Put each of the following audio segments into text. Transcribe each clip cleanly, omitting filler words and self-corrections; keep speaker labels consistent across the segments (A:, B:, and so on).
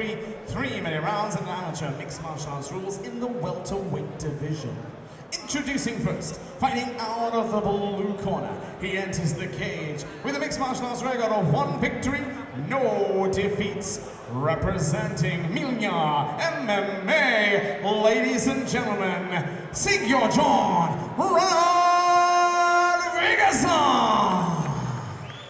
A: three 3-minute rounds and amateur mixed martial arts rules in the welterweight division. Introducing first, fighting out of the blue corner, he enters the cage with a mixed martial arts record of 1 victory, no defeats. Representing Mjolnir MMA, ladies and gentlemen, Sigurjon Runar Vikarsson.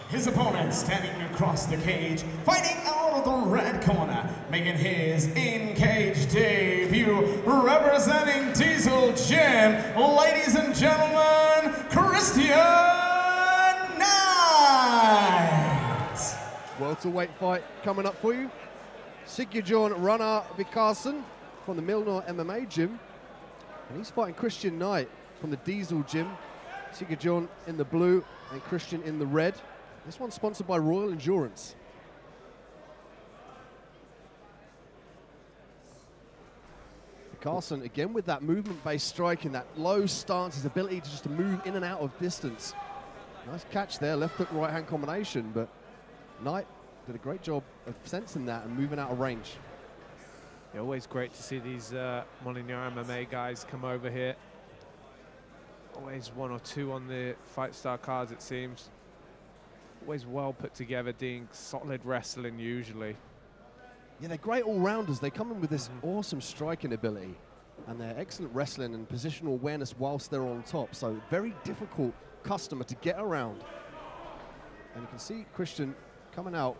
A: His opponent standing across the cage, fighting out of the red corner, making his in-cage debut, representing Diesel Gym, ladies and gentlemen, Christian Knight.
B: Welterweight fight coming up for you. Sigurjon Runar Vikarsson from the Mjolnir MMA gym, and he's fighting Christian Knight from the Diesel gym. Sigurjon in the blue and Christian in the red. This one's sponsored by Royal Endurance. Vikarsson again with that movement-based striking, that low stance, his ability to just move in and out of distance. Nice catch there, left hook, right hand combination, but Knight did a great job of sensing that and moving out of range.
C: Yeah, always great to see these Mjolnir MMA guys come over here. Always 1 or 2 on the FightStar cards, it seems. Always well put together, doing solid wrestling usually.
B: Yeah, they're great all-rounders. They come in with this awesome striking ability, and they're excellent wrestling and positional awareness whilst they're on top. So very difficult customer to get around. And you can see Christian coming out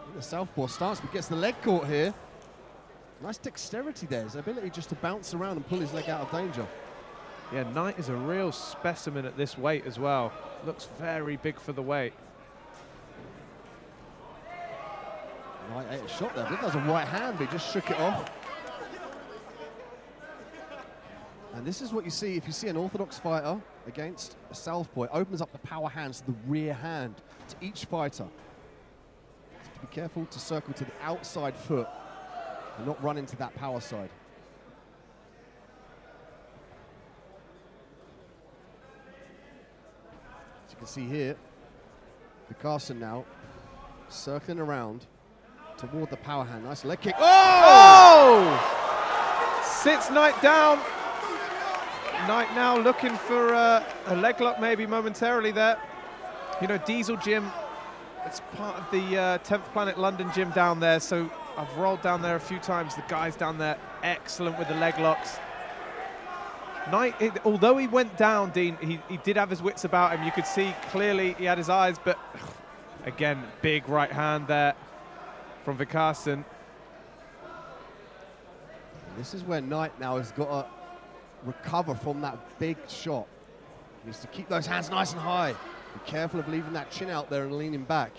B: in the southpaw stance, but gets the leg caught here. Nice dexterity there, his ability just to bounce around and pull his leg out of danger.
C: Yeah, Knight is a real specimen at this weight as well. Looks very big for the weight.
B: Knight ate a shot there. I think that was a right hand, but he just shook it off. And this is what you see if you see an orthodox fighter against a southpaw. It opens up the power hands to the rear hand to each fighter. So be careful to circle to the outside foot and not run into that power side. As you can see here, Vikarsson now circling around toward the power hand. Nice leg kick.
C: Oh! Sits Knight down. Knight now looking for a leg lock maybe momentarily there. You know, Diesel Gym, it's part of the 10th Planet London gym down there, so I've rolled down there a few times. The guys down there, excellent with the leg locks. Knight, although he went down, Dean, he did have his wits about him. You could see clearly he had his eyes, but again, big right hand there from Vikarsson.
B: This is where Knight now has got to recover from that big shot. He needs to keep those hands nice and high. Be careful of leaving that chin out there and leaning back.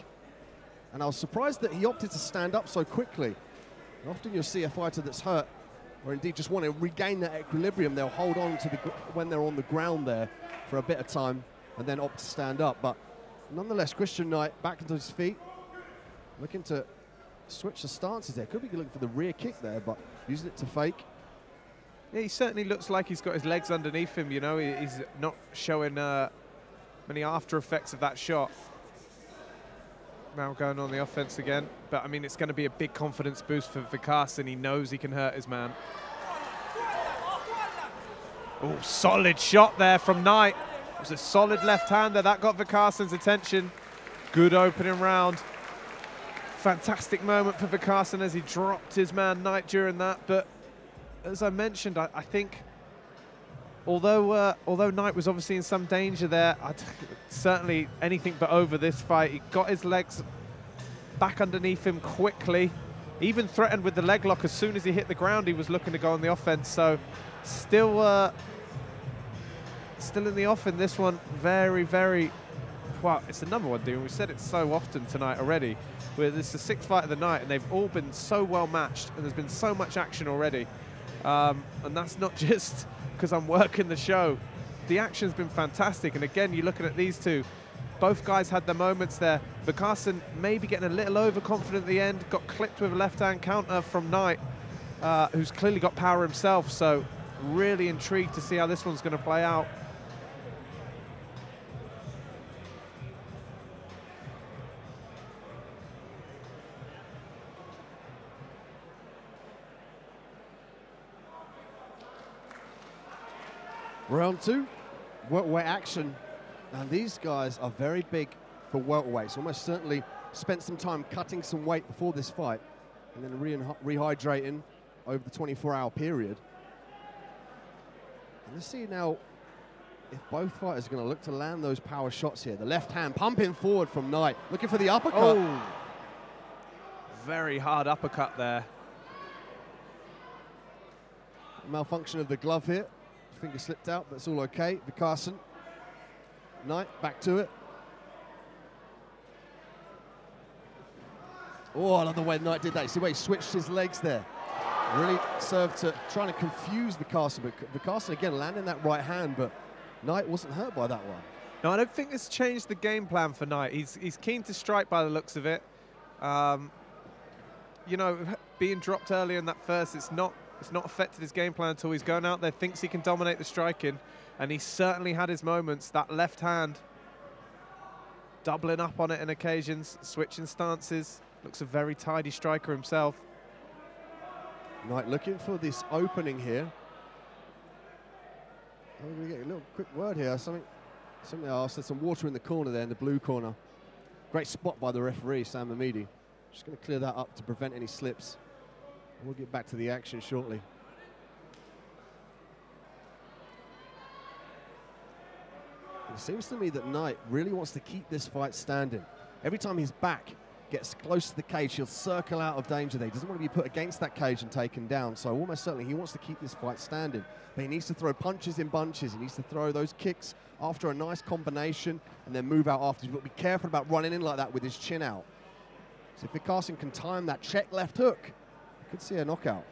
B: And I was surprised that he opted to stand up so quickly. And often you'll see a fighter that's hurt, or indeed just want to regain that equilibrium, they'll hold on to when they're on the ground there for a bit of time and then opt to stand up. But nonetheless, Christian Knight back into his feet, looking to switch the stances there. Could be looking for the rear kick there, but using it to fake.
C: Yeah, he certainly looks like he's got his legs underneath him, you know. He's not showing many after effects of that shot. Now going on the offense again. But, I mean, it's going to be a big confidence boost for Vikarsson. He knows he can hurt his man. Oh, solid shot there from Knight. It was a solid left-hander. That got Vikarsson's attention. Good opening round. Fantastic moment for Vikarsson as he dropped his man Knight during that. But as I mentioned, I think although Knight was obviously in some danger there, certainly anything but over this fight. He got his legs back underneath him quickly. He even threatened with the leg lock as soon as he hit the ground. He was looking to go on the offense. So still in the off in this one. Very, very, well, it's the number one deal. We've said it so often tonight already. This is the 6th fight of the night, and they've all been so well matched, and there's been so much action already. And that's not just because I'm working the show. The action's been fantastic, and again, you're looking at these two. Both guys had their moments there. Vikarsson maybe getting a little overconfident at the end, got clipped with a left-hand counter from Knight, who's clearly got power himself, so really intrigued to see how this one's going to play out.
B: Round 2, welterweight action. And these guys are very big for welterweights. Almost certainly spent some time cutting some weight before this fight and then rehydrating over the 24-hour period. And let's see now if both fighters are going to look to land those power shots here. The left hand pumping forward from Knight, looking for the uppercut.
C: Oh, very hard uppercut there.
B: Malfunction of the glove here. Finger slipped out, but it's all okay. Vikarsson, Knight, back to it. Oh, I love the way Knight did that. You see the way he switched his legs there. Really served to trying to confuse Vikarsson, but Vikarsson again landing that right hand, but Knight wasn't hurt by that one.
C: No, I don't think it's changed the game plan for Knight. He's keen to strike by the looks of it. You know, being dropped early in that first, it's not affected his game plan until he's going out there, thinks he can dominate the striking, and he certainly had his moments. That left hand, doubling up on it in occasions, switching stances. Looks a very tidy striker himself.
B: Knight looking for this opening here. I'm going to get a little quick word here. Something else. There's some water in the corner there, in the blue corner. Great spot by the referee, Sam Mamidi. Just going to clear that up to prevent any slips. We'll get back to the action shortly. It seems to me that Knight really wants to keep this fight standing. Every time his back gets close to the cage, he'll circle out of danger there. He doesn't want to be put against that cage and taken down. So almost certainly he wants to keep this fight standing. But he needs to throw punches in bunches. He needs to throw those kicks after a nice combination and then move out afterwards. But be careful about running in like that with his chin out. So if Vikarsson can time that check left hook, you could see a knockout.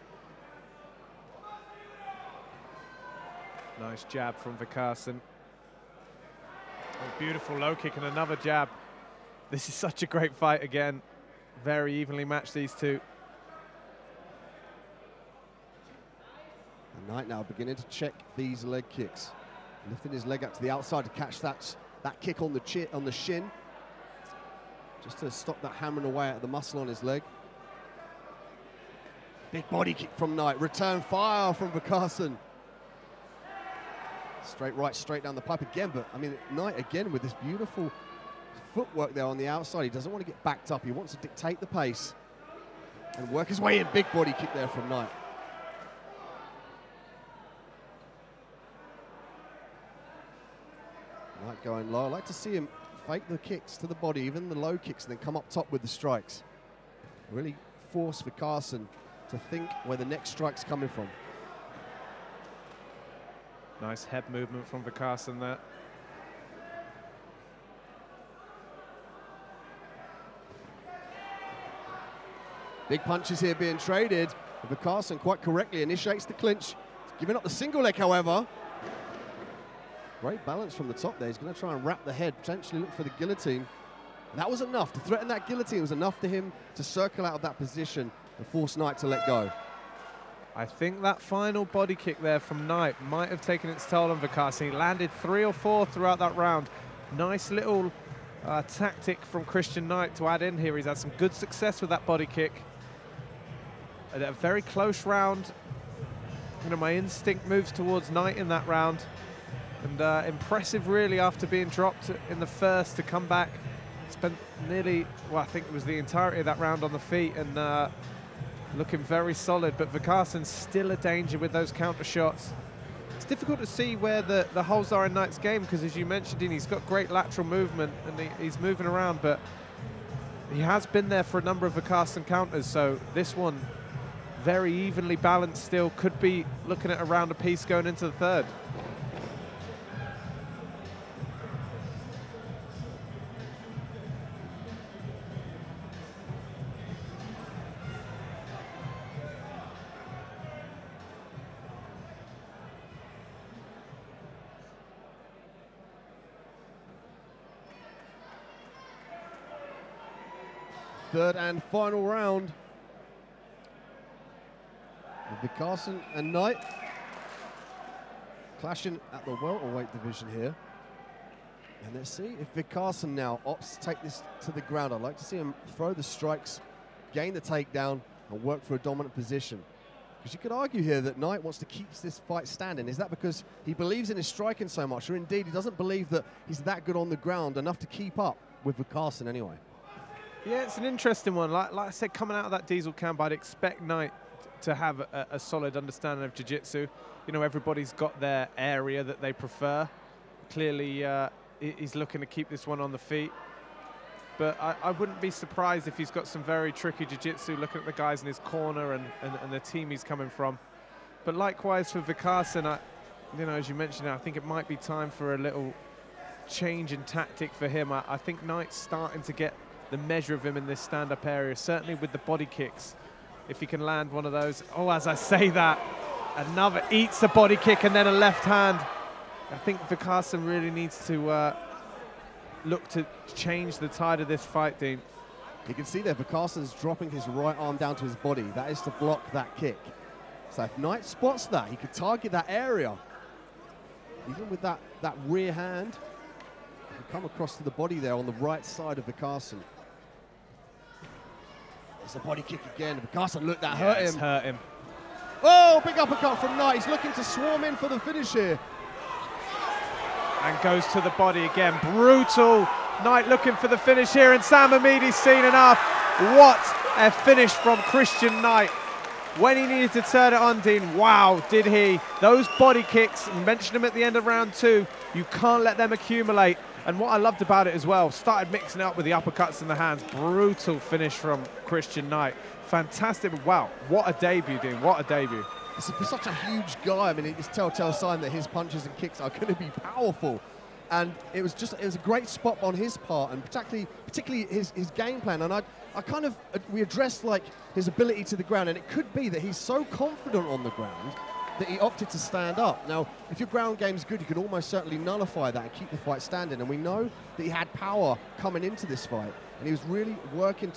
C: Nice jab from Vikarsson. A beautiful low kick and another jab. This is such a great fight again. Very evenly matched, these two.
B: And Knight now beginning to check these leg kicks. Lifting his leg up to the outside to catch that kick on the shin. Just to stop that hammering away at the muscle on his leg. Big body kick from Knight. Return fire from Vikarsson. Straight right, straight down the pipe again. But, I mean, Knight again with this beautiful footwork there on the outside. He doesn't want to get backed up. He wants to dictate the pace and work his way in. Big body kick there from Knight. Knight going low. I like to see him fake the kicks to the body, even the low kicks, and then come up top with the strikes. Really force Vikarsson to think where the next strike's coming from.
C: Nice head movement from Vikarsson there.
B: Big punches here being traded. Vikarsson quite correctly initiates the clinch. He's giving up the single leg, however. Great balance from the top there. He's going to try and wrap the head, potentially look for the guillotine. And that was enough. To threaten that guillotine was enough for him to circle out of that position and force Knight to let go.
C: I think that final body kick there from Knight might have taken its toll on Vikarsson. He landed 3 or 4 throughout that round. Nice little tactic from Christian Knight to add in here. He's had some good success with that body kick. A very close round. You know, my instinct moves towards Knight in that round. And impressive, really, after being dropped in the first to come back. Spent nearly, well, I think it was the entirety of that round on the feet and looking very solid. But Vikarsson's still a danger with those counter shots. It's difficult to see where the holes are in Knight's game because, as you mentioned, he's got great lateral movement and he's moving around, but he has been there for a number of Vikarsson counters. So this one, very evenly balanced still, could be looking at around a piece going into the third.
B: Third and final round. Vikarsson and Knight clashing at the welterweight division here. And let's see if Vikarsson now opts to take this to the ground. I'd like to see him throw the strikes, gain the takedown, and work for a dominant position. Because you could argue here that Knight wants to keep this fight standing. Is that because he believes in his striking so much, or indeed he doesn't believe that he's that good on the ground enough to keep up with Vikarsson anyway?
C: Yeah, it's an interesting one. Like I said, coming out of that diesel camp, I'd expect Knight to have a solid understanding of jiu-jitsu. You know, everybody's got their area that they prefer. Clearly, he's looking to keep this one on the feet. But I wouldn't be surprised if he's got some very tricky jiu-jitsu, looking at the guys in his corner and the team he's coming from. But likewise for Vikarsson, you know, as you mentioned, I think it might be time for a little change in tactic for him. I think Knight's starting to get the measure of him in this stand-up area, certainly with the body kicks. If he can land one of those. Oh, as I say that, another eats a body kick and then a left hand. I think Vikarsson really needs to look to change the tide of this fight, Dean.
B: You can see there Vikarsson's dropping his right arm down to his body. That is to block that kick. So if Knight spots that, he could target that area. Even with that rear hand, he can come across to the body there on the right side of Vikarsson. It's a body kick again. Vikarsson, look, that hurt him.
C: Hurt him.
B: Oh, big uppercut from Knight. He's looking to swarm in for the finish here.
C: And goes to the body again. Brutal. Knight looking for the finish here, and Sam Hamidi's seen enough. What a finish from Christian Knight. When he needed to turn it on, Dean, wow, did he. Those body kicks, you mentioned them at the end of round 2, you can't let them accumulate. And what I loved about it as well, started mixing it up with the uppercuts in the hands. Brutal finish from Christian Knight. Fantastic. Wow, what a debut, Dean, what a debut.
B: For such a huge guy, I mean, it's a telltale sign that his punches and kicks are going to be powerful. And it was a great spot on his part, and particularly his game plan. And we addressed like his ability to the ground, and it could be that he's so confident on the ground that he opted to stand up. Now, if your ground game's good, you could almost certainly nullify that and keep the fight standing. And we know that he had power coming into this fight, and he was really working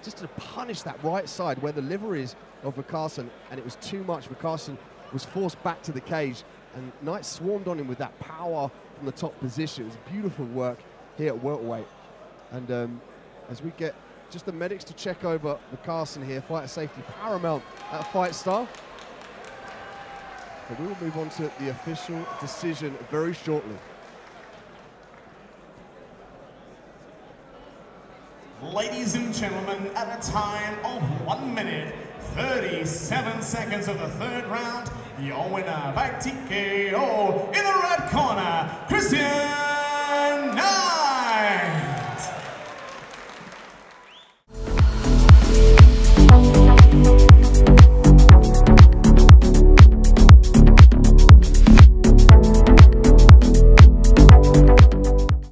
B: just to punish that right side where the liver is of Vikarsson, and it was too much. Vikarsson was forced back to the cage, and Knight swarmed on him with that power from the top position. It was beautiful work here at welterweight. And as we get just the medics to check over Vikarsson here, fighter safety paramount at FightStar. So we will move on to the official decision very shortly.
A: Ladies and gentlemen, at a time of 1 minute, 37 seconds of the third round, your winner by TKO in the